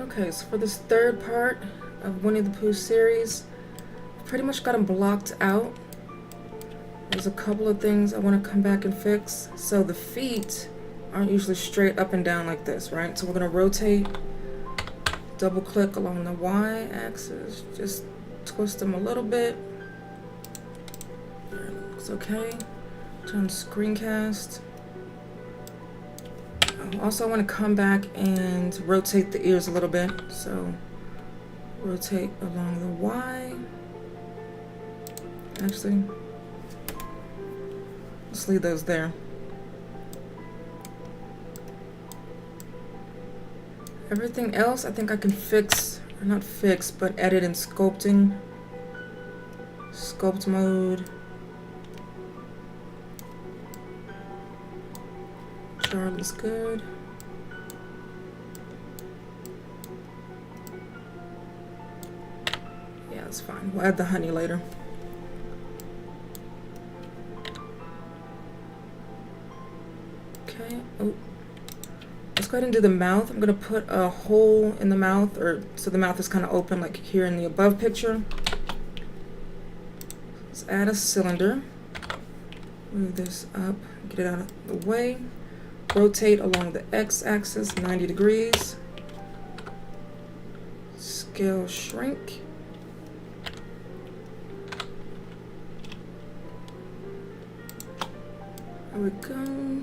Okay, so for this third part of Winnie the Pooh series, I've pretty much got them blocked out. There's a couple of things I want to come back and fix. So the feet aren't usually straight up and down like this, right? So we're going to rotate, double click along the Y axis, just twist them a little bit. Looks okay. Turn screencast. Also, I want to come back and rotate the ears a little bit. So rotate along the Y. Actually, let's leave those there. Everything else I think I can fix, or not fix, but edit in sculpting. Sculpt mode. Jar looks good. Yeah, that's fine. We'll add the honey later. Okay. Oh. Let's go ahead and do the mouth. I'm going to put a hole in the mouth, or so the mouth is kind of open like here in the above picture. Let's add a cylinder. Move this up, get it out of the way. Rotate along the x-axis 90 degrees. Scale shrink. There we go.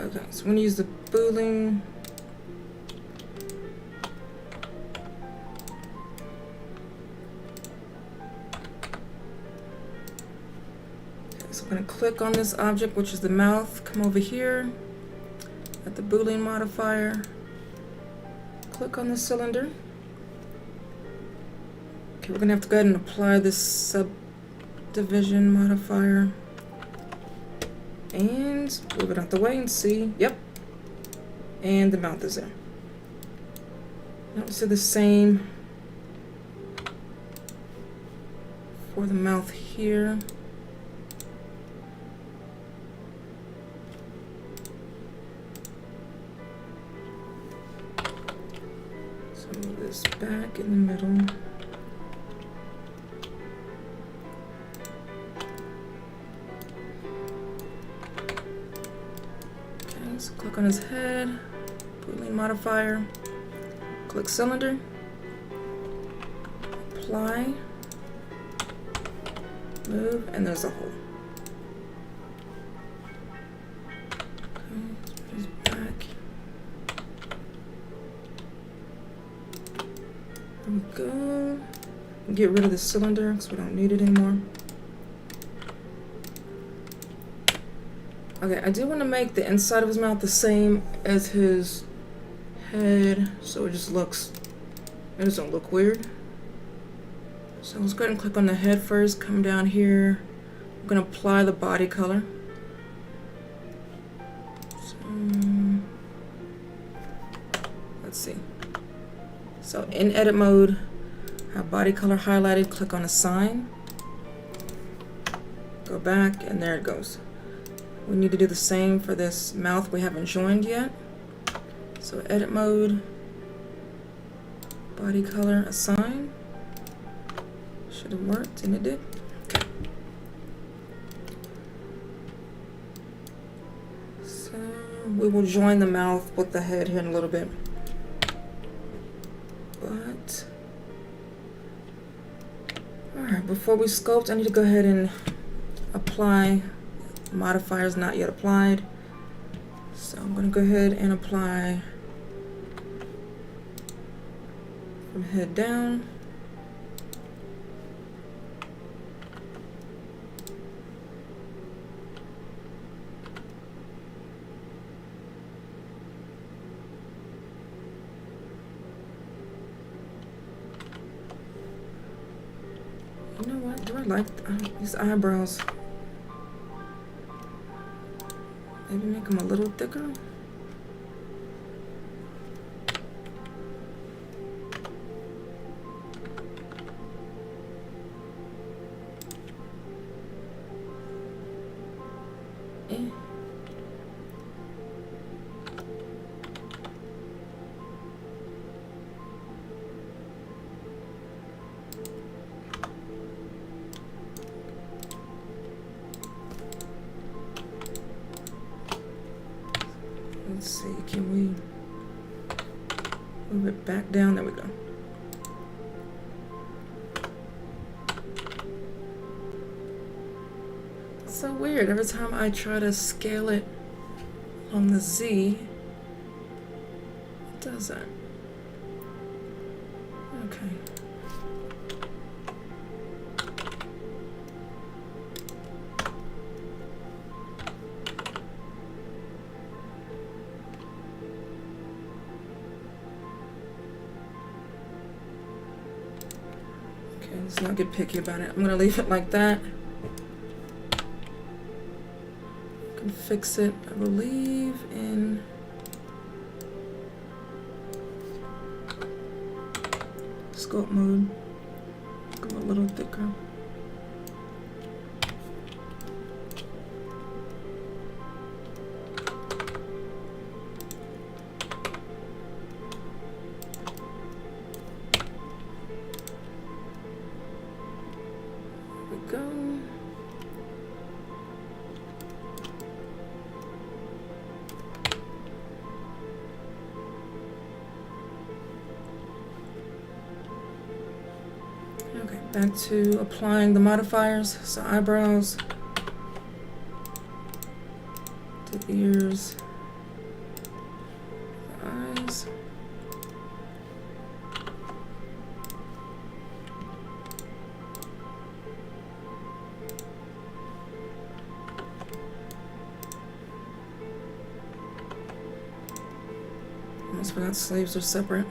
Okay, so I'm going to use the boolean. Okay, so I'm going to click on this object, which is the mouth. Come over here at the boolean modifier. Click on the cylinder. Okay, we're going to have to go ahead and apply this subdivision modifier. And move it out the way and see. Yep. And the mouth is there. Now let's do the same for the mouth here. So move this back in the middle. So click on his head, boolean modifier, click cylinder, apply, move, and there's a hole. Okay, let's put his back. There we go. Get rid of the cylinder because we don't need it anymore. Okay, I do want to make the inside of his mouth the same as his head, so it doesn't look weird. So let's go ahead and click on the head first, come down here. I'm going to apply the body color. So, let's see. So in edit mode, have body color highlighted, click on assign. Go back, and there it goes. We need to do the same for this mouth we haven't joined yet. So edit mode, body color, assign. Should have worked, and it did. Okay. So we will join the mouth with the head here in a little bit. But, alright, before we sculpt, I need to go ahead and apply. Modifiers not yet applied, so I'm going to go ahead and apply from head down. You know what? Do I like these eyebrows? Maybe make them a little thicker. Move it back down. There we go. It's so weird. Every time I try to scale it on the Z, it doesn't. Okay. Let's not get picky about it. I'm gonna leave it like that. I can fix it, I believe, in sculpt mode. Go a little thicker. Go. Okay, back to applying the modifiers. So eyebrows, the ears, the eyes. Almost forgot sleeves are separate.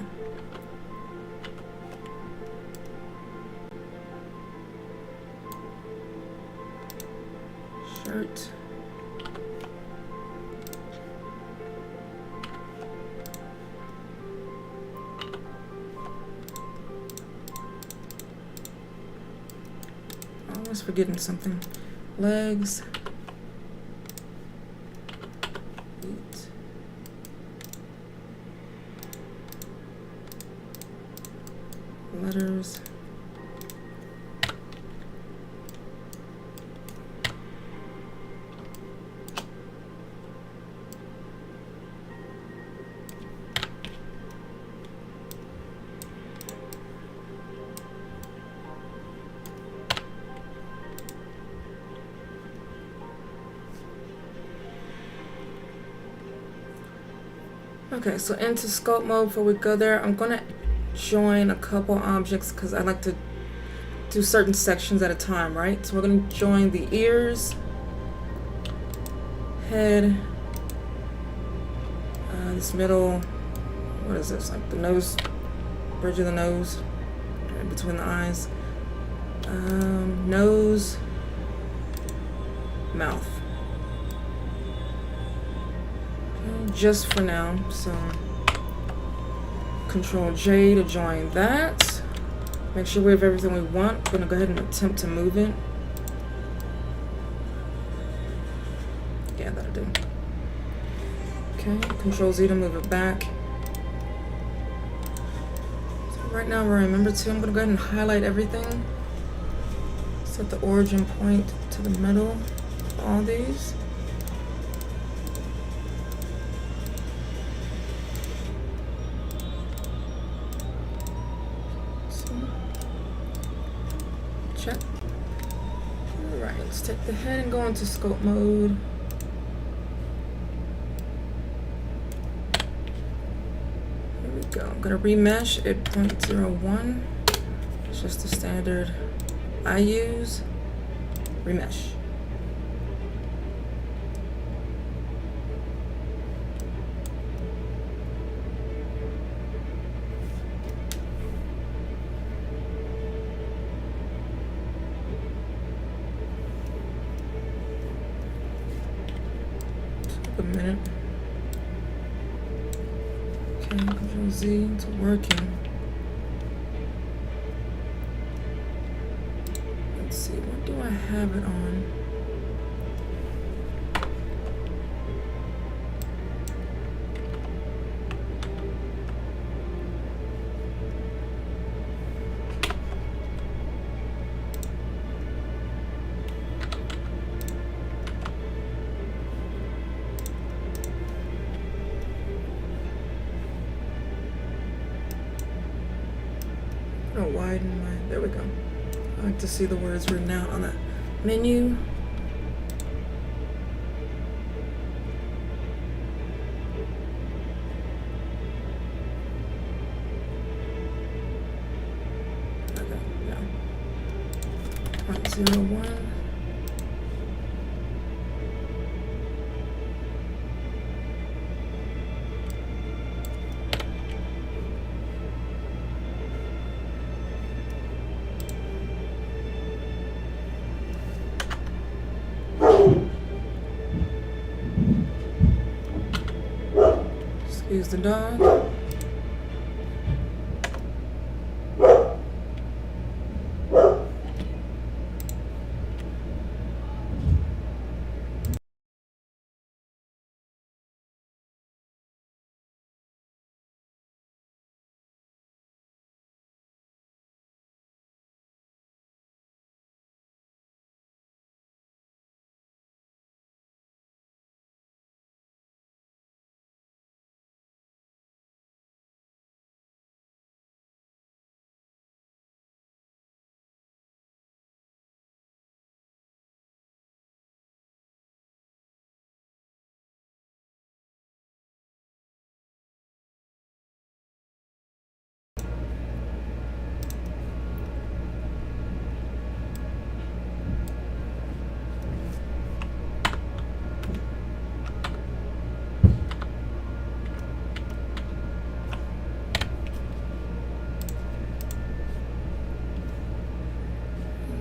Shirt. Always forgetting something. Legs. Feet. Letters. Okay, so into sculpt mode. Before we go there, I'm gonna join a couple objects because I like to do certain sections at a time, right? So we're gonna join the ears, head, this middle, what is this, like the nose, bridge of the nose, right between the eyes, nose, mouth. Okay, just for now, so Control J to join that. Make sure we have everything we want. I'm gonna go ahead and attempt to move it. Yeah, that'll do. Okay, Control Z to move it back. So right now, remember to, I'm gonna go ahead and highlight everything. Set the origin point to the middle of all these. Check. Alright, let's take the head and go into sculpt mode. Here we go. I'm gonna remesh at 0.01. It's just the standard I use. Remesh. A minute. Okay, Control Z, it's working. Let's see, what do I have it on? gonna widen my, there we go. I like to see the words written out on that menu. Okay, yeah. 0.01. Excuse the dog.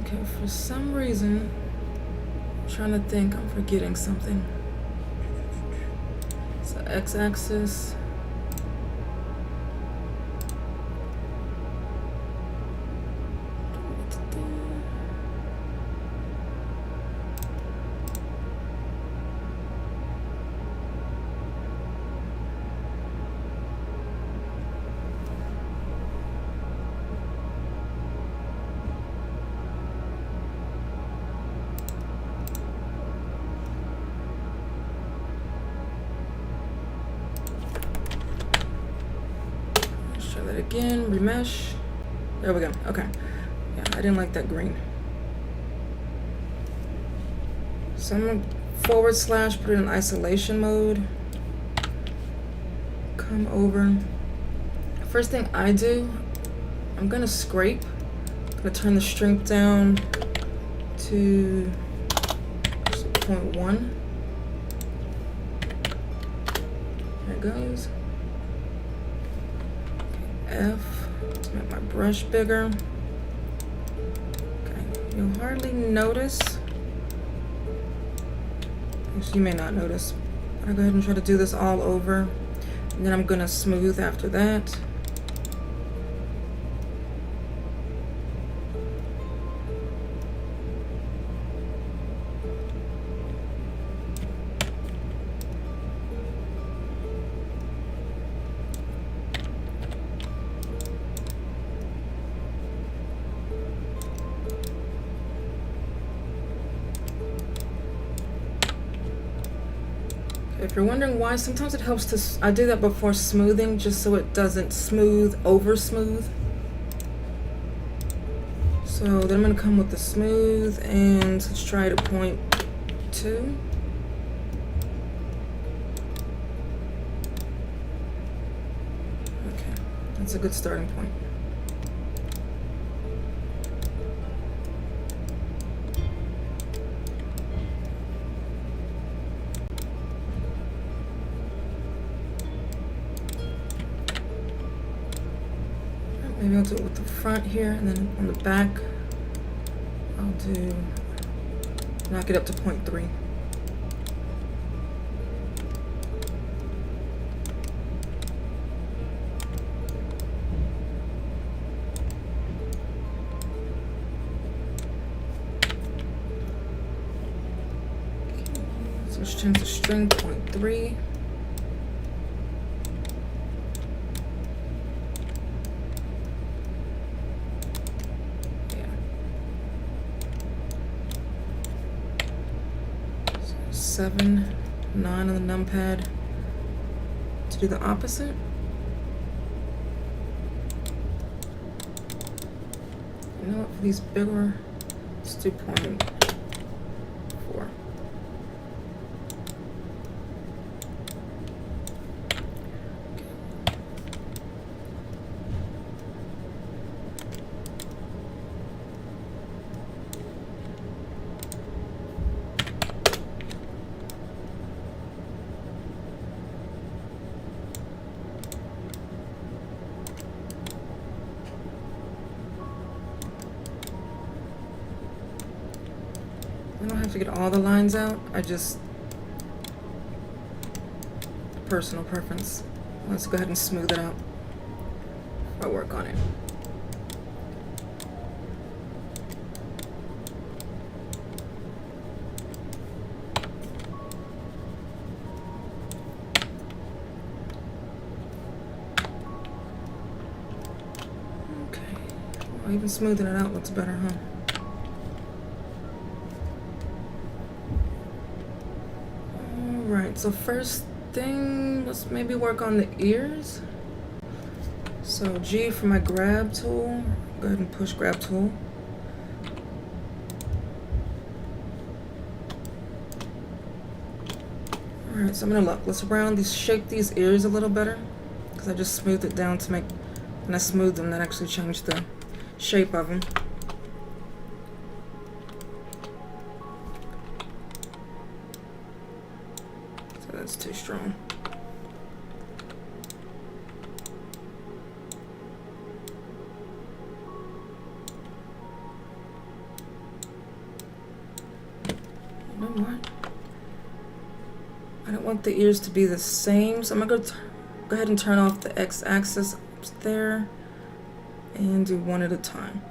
Okay, for some reason, I'm trying to think, I'm forgetting something. So x-axis. Try that again, remesh. There we go, okay. Yeah, I didn't like that green. So I'm gonna / put it in isolation mode. Come over. First thing I do, I'm gonna scrape. I'm gonna turn the strength down to 0.1. There it goes. F, to make my brush bigger. Okay, you'll hardly notice. You may not notice. I'll go ahead and try to do this all over. And then I'm gonna smooth after that. If you're wondering why, sometimes it helps to, I do that before smoothing just so it doesn't smooth over smooth. So then I'm gonna come with the smooth and let's try to 0.2. Okay, that's a good starting point. Maybe I'll do it with the front here, and then on the back, I'll do, knock it up to 0.3. So let's change the string to 0.3. Seven, 9 on the numpad to do the opposite. You know what, for these bigger, let's do 0.4. I don't have to get all the lines out. I just, personal preference. Let's go ahead and smooth it out. I'll work on it. Okay. Well, even smoothing it out looks better, huh? Alright, so first thing, let's maybe work on the ears. So G for my grab tool. Go ahead and push grab tool. Alright, so I'm gonna look. Let's shape these ears a little better. Because I just smoothed it down to make, when I smoothed them, that actually changed the shape of them. So that's too strong. You know what? I don't want the ears to be the same, so I'm gonna go ahead and turn off the x-axis up there and do one at a time.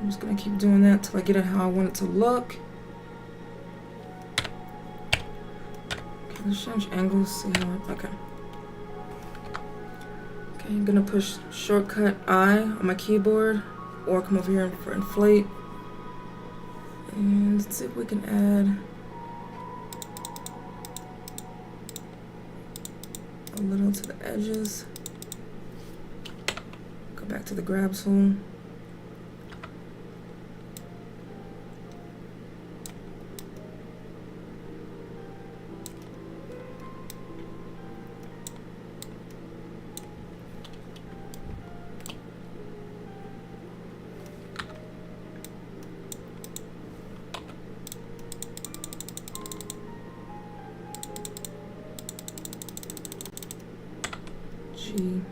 I'm just gonna keep doing that till I get it how I want it to look. Okay, let's change angles, see how okay. Okay, I'm gonna push shortcut I on my keyboard or come over here for inflate. And let's see if we can add a little to the edges. Go back to the grab tool. G.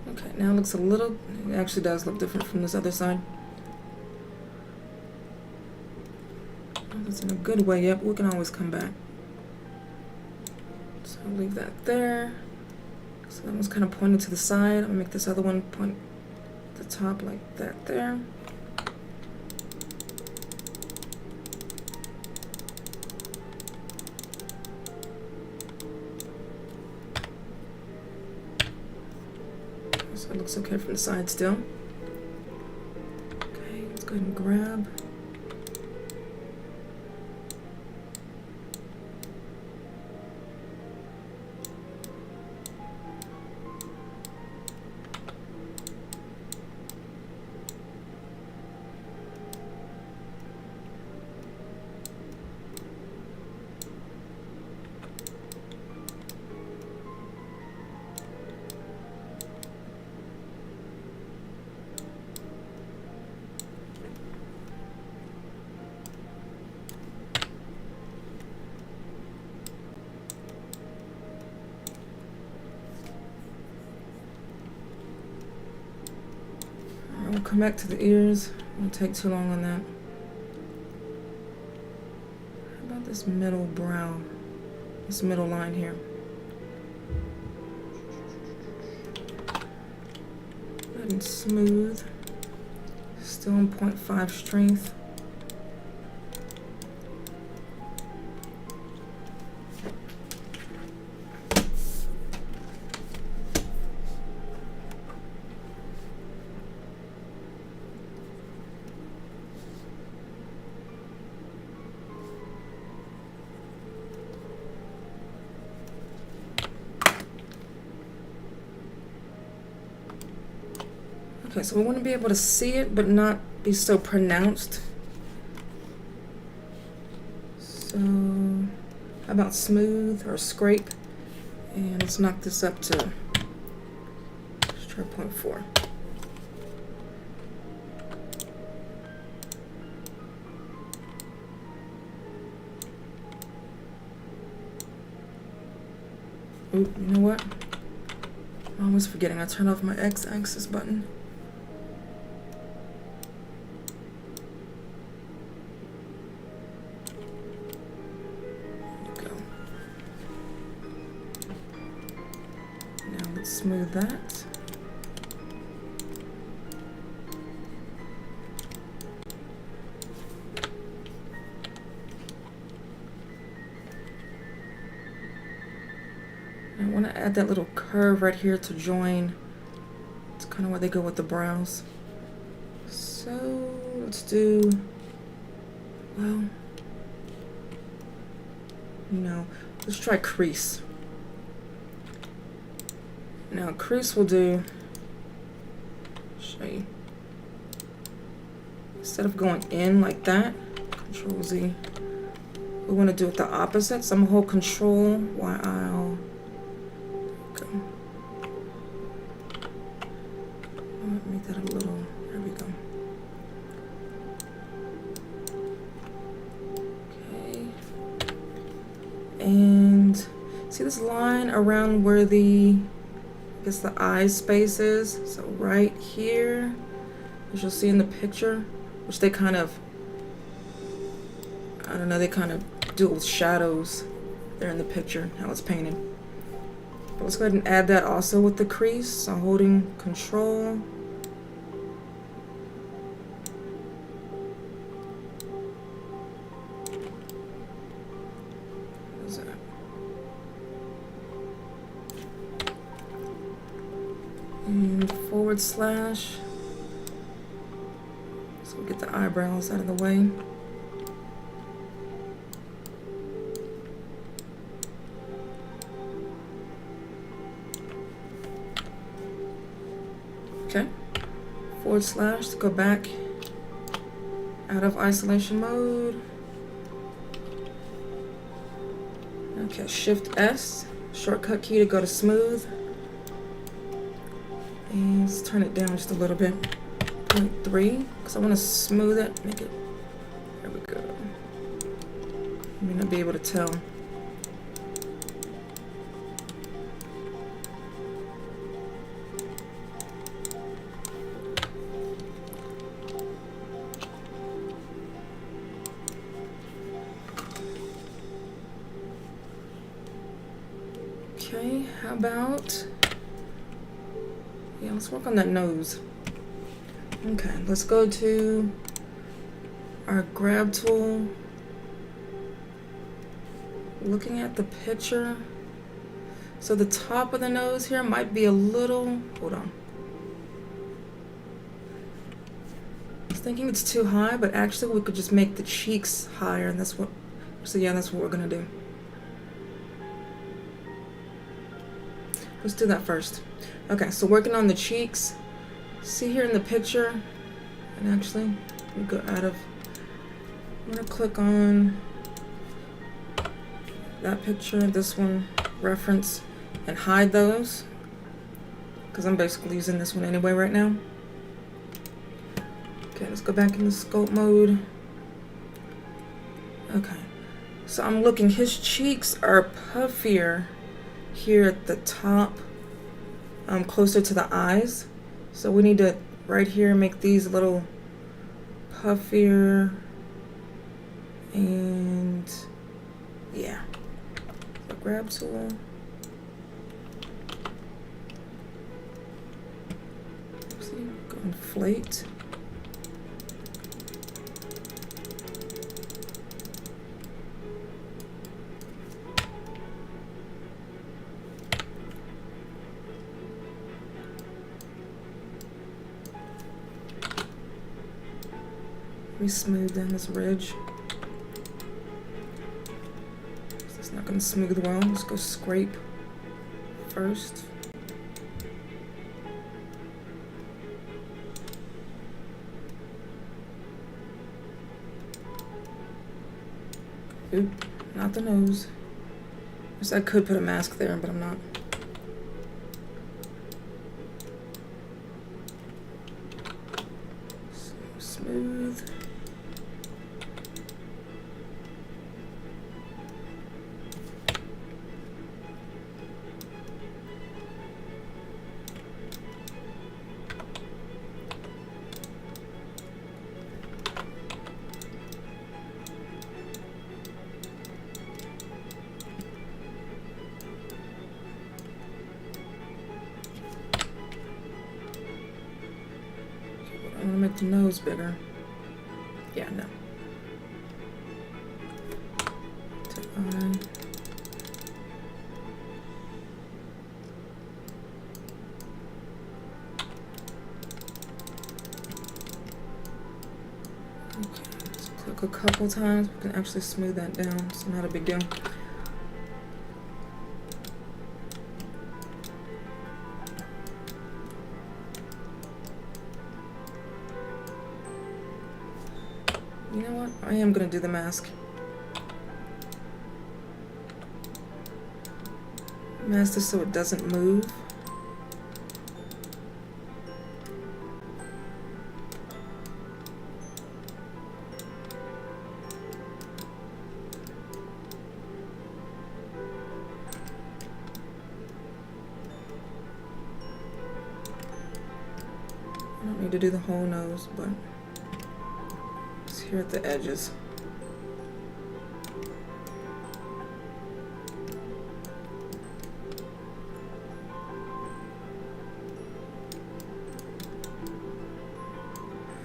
Okay, now it looks a little, it actually does look different from this other side. That's in a good way, yep, we can always come back. So I'll leave that there. So that one's kind of pointed to the side. I'll make this other one point at the top like that there. So it looks okay from the side still. Okay, let's go ahead and grab. I'll come back to the ears. It won't take too long on that. How about this middle brow? This middle line here. Good and smooth. Still in 0.5 strength. Okay, so we want to be able to see it, but not be so pronounced. So, how about smooth or scrape? And let's knock this up to, let's try 0.4. Ooh, you know what? I'm always forgetting I turned off my X-axis button. Smooth that. I want to add that little curve right here to join. It's kind of where they go with the brows. So let's do, well, no, let's try crease. Now crease will do, show you, instead of going in like that, Control Z, we want to do it the opposite. So I'm gonna hold Control while I'll go. I'll make that a little, there we go. Okay. And see this line around where the, I guess the eye space is, so right here, as you'll see in the picture, which they kind of, I don't know, they kind of do it with shadows there in the picture, how it's painted. But let's go ahead and add that also with the crease, so holding Control. What's that? And /, so we'll get the eyebrows out of the way. Okay, / to go back out of isolation mode. Okay, Shift S, shortcut key to go to smooth. And let's turn it down just a little bit, 0.3, because I want to smooth it, make it, there we go. You may not be able to tell. Okay, how about, yeah, let's work on that nose. Okay, let's go to our grab tool. Looking at the picture, so the top of the nose here might be a little, hold on. I was thinking it's too high, but actually we could just make the cheeks higher, and that's what, so yeah, that's what we're gonna do. Let's do that first. Okay, so working on the cheeks. See here in the picture, and actually, we go out of, I'm gonna click on that picture, this one, reference, and hide those, because I'm basically using this one anyway right now. Okay, let's go back into sculpt mode. Okay, so I'm looking, his cheeks are puffier here at the top, closer to the eyes. So we need to right here, make these a little puffier. And yeah, so grab tool. Oopsie, go inflate. We smooth down this ridge. It's not going to smooth well. Let's go scrape first. Oop, not the nose. I could put a mask there, but I'm not. So smooth. I want to make the nose bigger. Yeah, no. To eye. Okay, let's click a couple times. We can actually smooth that down. It's not a big deal. You know what? I am gonna do the mask. Mask this so it doesn't move. I don't need to do the whole nose, but here at the edges.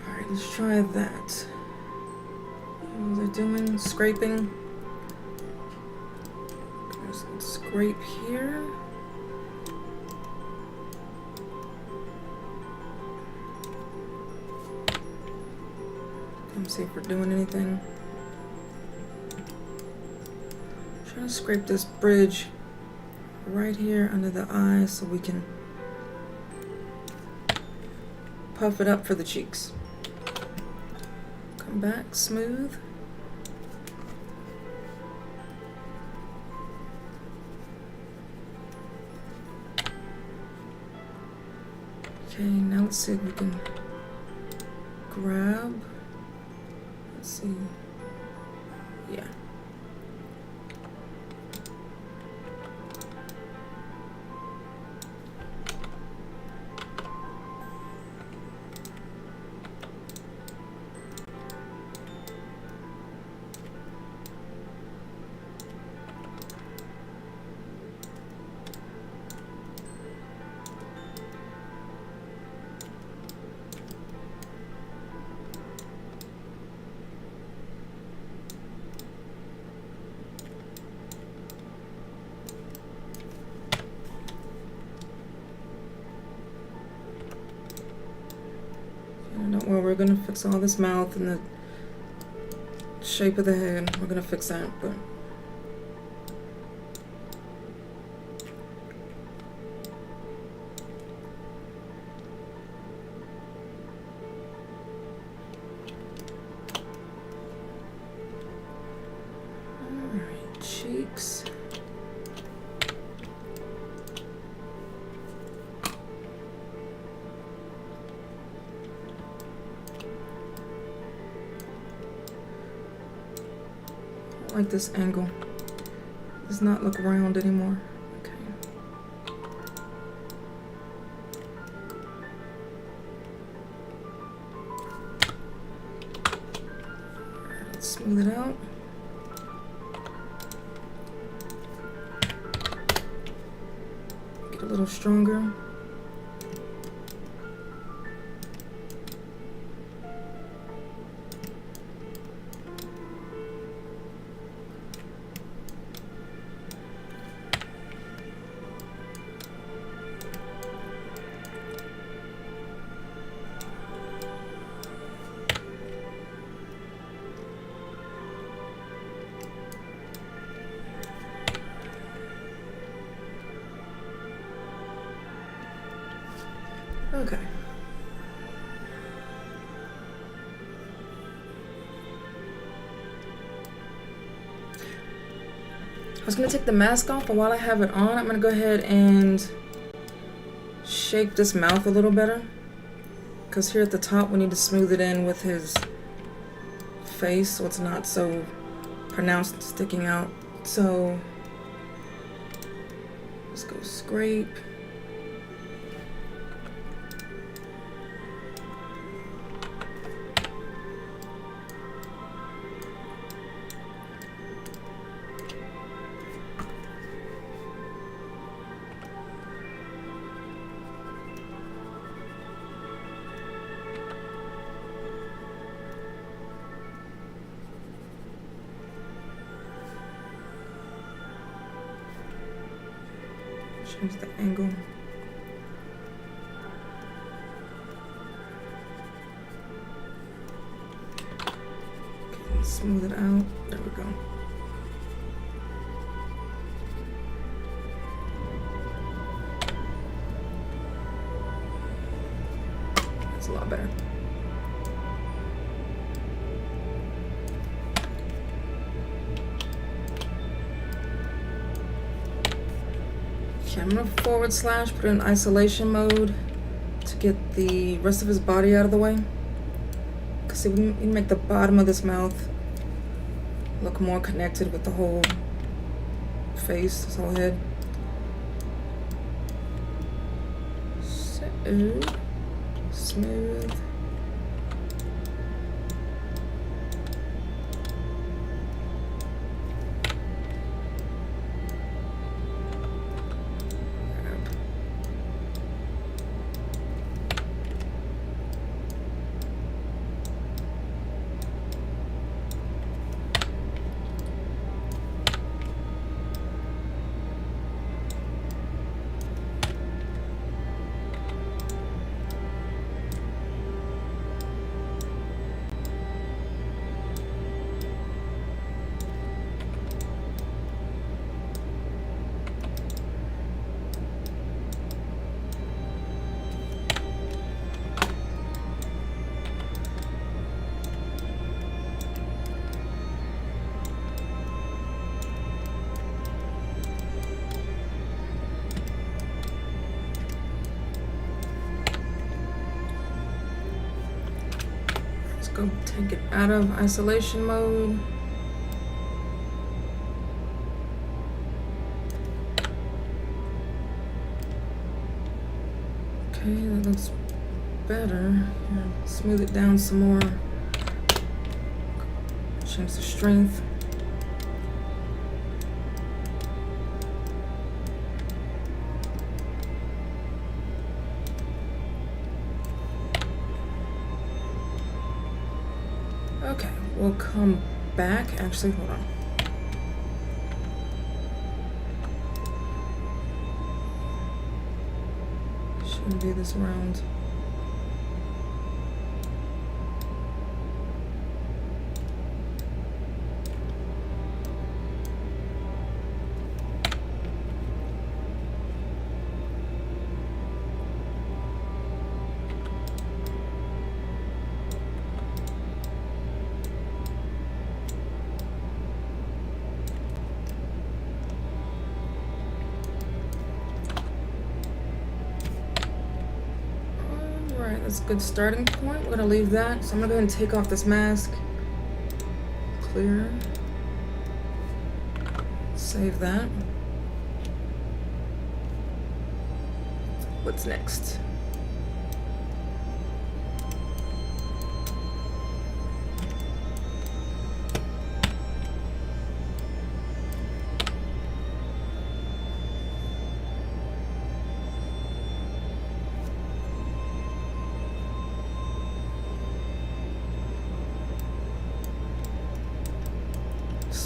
Alright, let's try that. What was I doing? Scraping. Let's scrape here. See if we're doing anything. I'm trying to scrape this bridge right here under the eye so we can puff it up for the cheeks. Come back, smooth. Okay, now let's see if we can grab. Let's see. Yeah. Well, we're gonna fix all this mouth and the shape of the head. We're gonna fix that, but alright, cheeks. Like this angle does not look round anymore. Okay. Smooth it out. Get a little stronger. Okay. I was gonna take the mask off, but while I have it on, I'm gonna go ahead and shape this mouth a little better. Because here at the top, we need to smooth it in with his face so it's not so pronounced sticking out. So let's go scrape. Change the angle. Okay, smooth it out. There we go. That's a lot better. Okay, I'm gonna forward slash, put it in isolation mode to get the rest of his body out of the way. Because we need to make the bottom of this mouth look more connected with the whole face, this whole head. So, smooth. Go take it out of isolation mode. Okay, that looks better. Here, smooth it down some more. Change the strength. Okay, we'll come back. Actually, hold on. Shouldn't be this round. That's a good starting point. We're gonna leave that. So I'm gonna go ahead and take off this mask. Clear. Save that. What's next?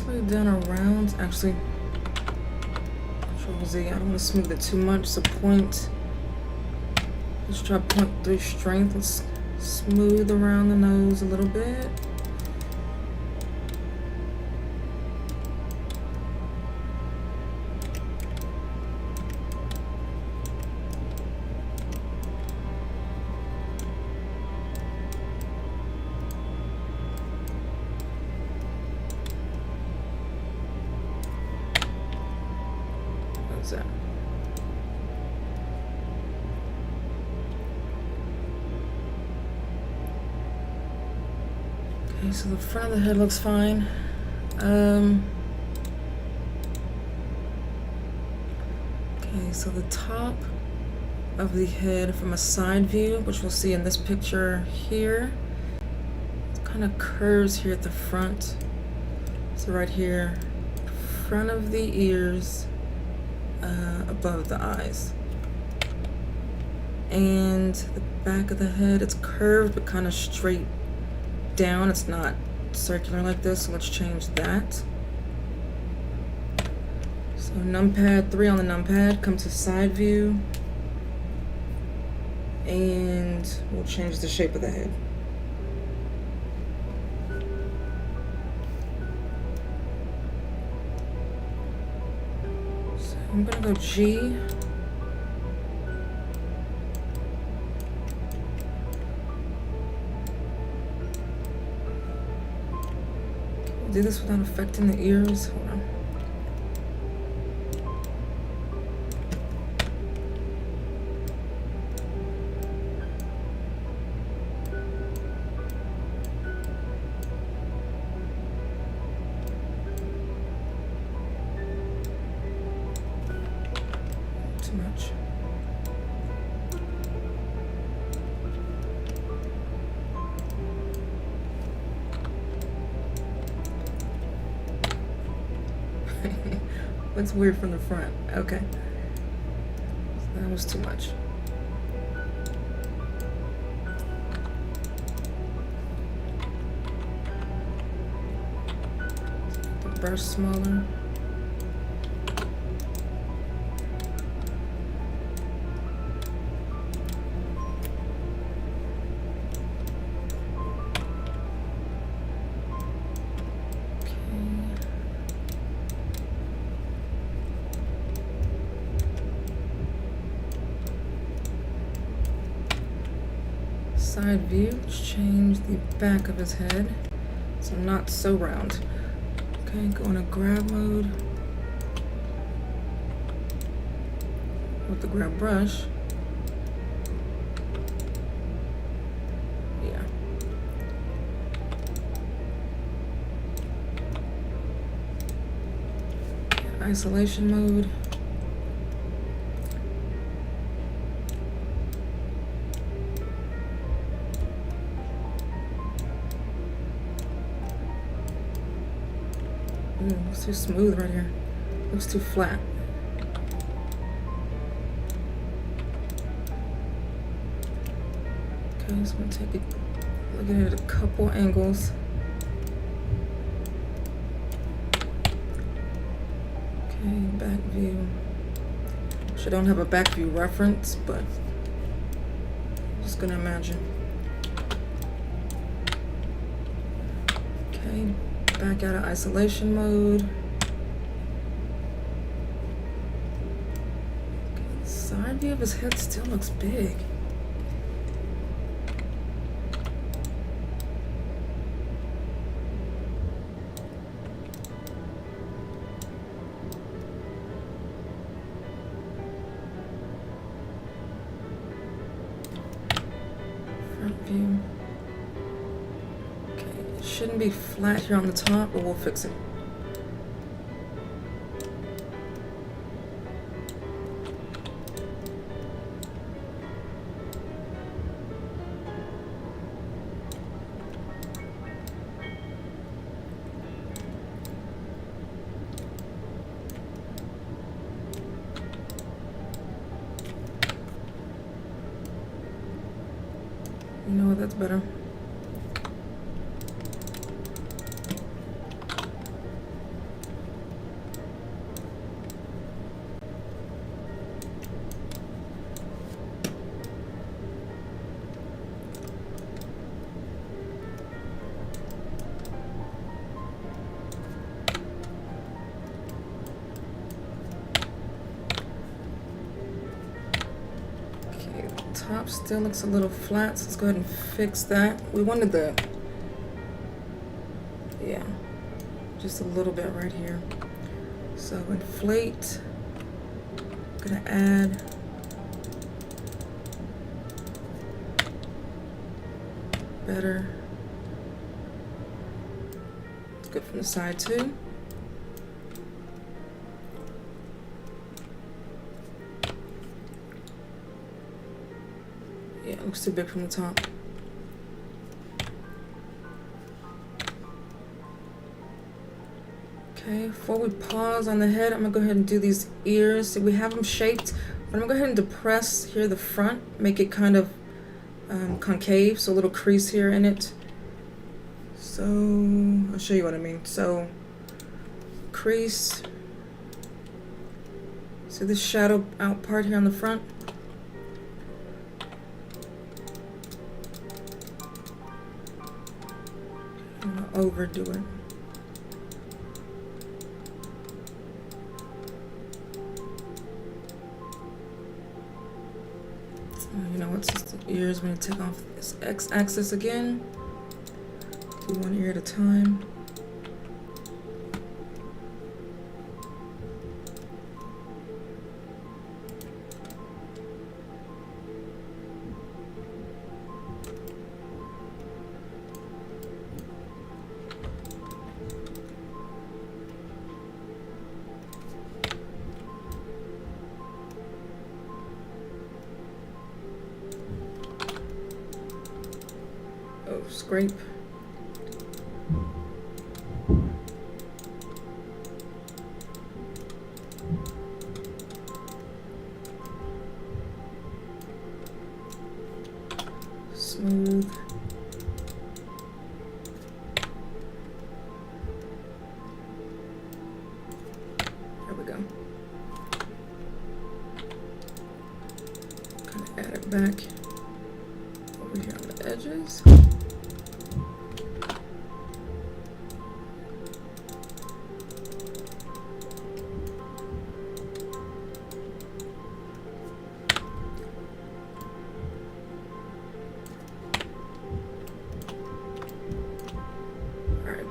smooth down around. Actually, Control Z. I don't want to smooth it too much. So point. Let's try 0.3 strength. Let's smooth around the nose a little bit. What's that? Okay, so the front of the head looks fine. Okay, so the top of the head from a side view, which we'll see in this picture here, it kind of curves here at the front. So right here, front of the ears, above the eyes. And the back of the head, it's curved but kind of straight down. It's not circular like this, so let's change that. So numpad 3 on the numpad, come to side view, and we'll change the shape of the head. So I'm gonna go G. Do this without affecting the ears. Hold on. Too much. Looks weird from the front. Okay. That was too much. The brush smaller. Side view, let's change the back of his head so not so round. Okay, go into grab mode with the grab brush. Yeah. Isolation mode. Ooh, looks too smooth right here. Looks too flat. Okay, so I'm gonna take a look at it at a couple angles. Okay, back view. Actually, I don't have a back view reference, but I'm just gonna imagine. Okay. Back out of isolation mode. Okay, the side view of his head still looks big. Front view. Shouldn't be flat here on the top, but we'll fix it. You know what, that's better. top still looks a little flat, so let's go ahead and fix that. We wanted the, yeah, just a little bit right here. So inflate, I'm gonna add better. It's good from the side too. Yeah, it looks too big from the top. Okay, before we pause on the head, I'm gonna go ahead and do these ears. So we have them shaped, but I'm gonna go ahead and depress here the front, make it kind of concave, so a little crease here in it. So I'll show you what I mean. So crease. So this shadow out part here on the front. I'm gonna overdo it. You know what, since the ears, I'm going to take off this x-axis again. Do one ear at a time. Oh, scrape. Smooth. There we go. Kind of add it back over here on the edges.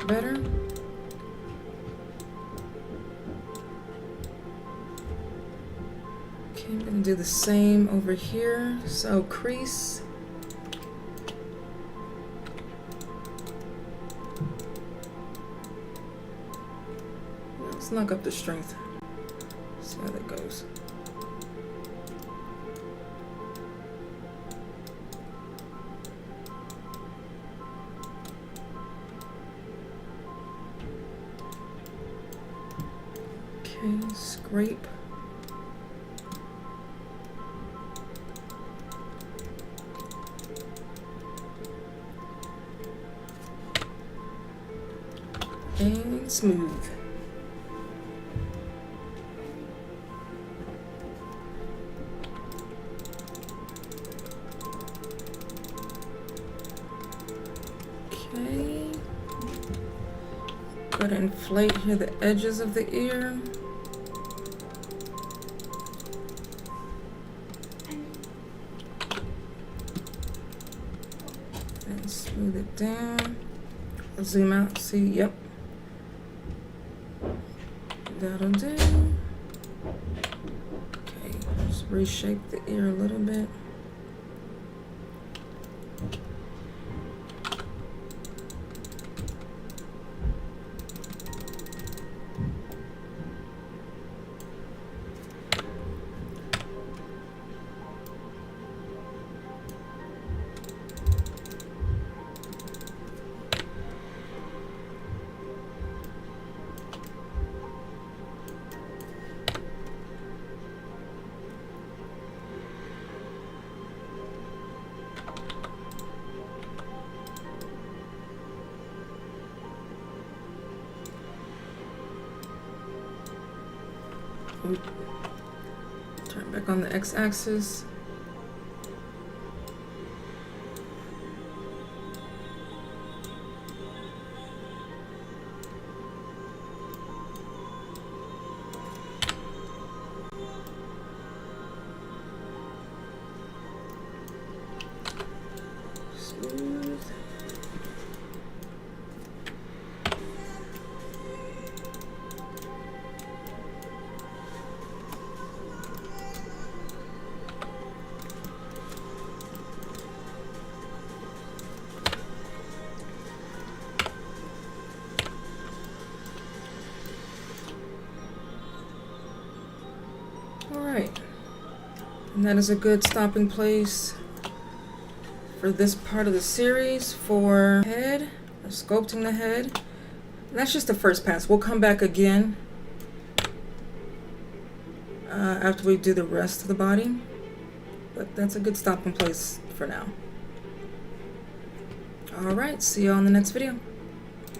Better. Okay, I'm gonna do the same over here. So crease. Let's knock up the strength. See how that goes. Okay, scrape. And smooth. Okay. Go ahead and inflate here the edges of the ear. And smooth it down. I'll zoom out, see, yep. That'll do. Okay, just reshape the ear a little bit. Turn back on the x-axis. smooth. Alright, and that is a good stopping place for this part of the series for head, or sculpting the head. And that's just the first pass. We'll come back again after we do the rest of the body, but that's a good stopping place for now. Alright, see you all in the next video.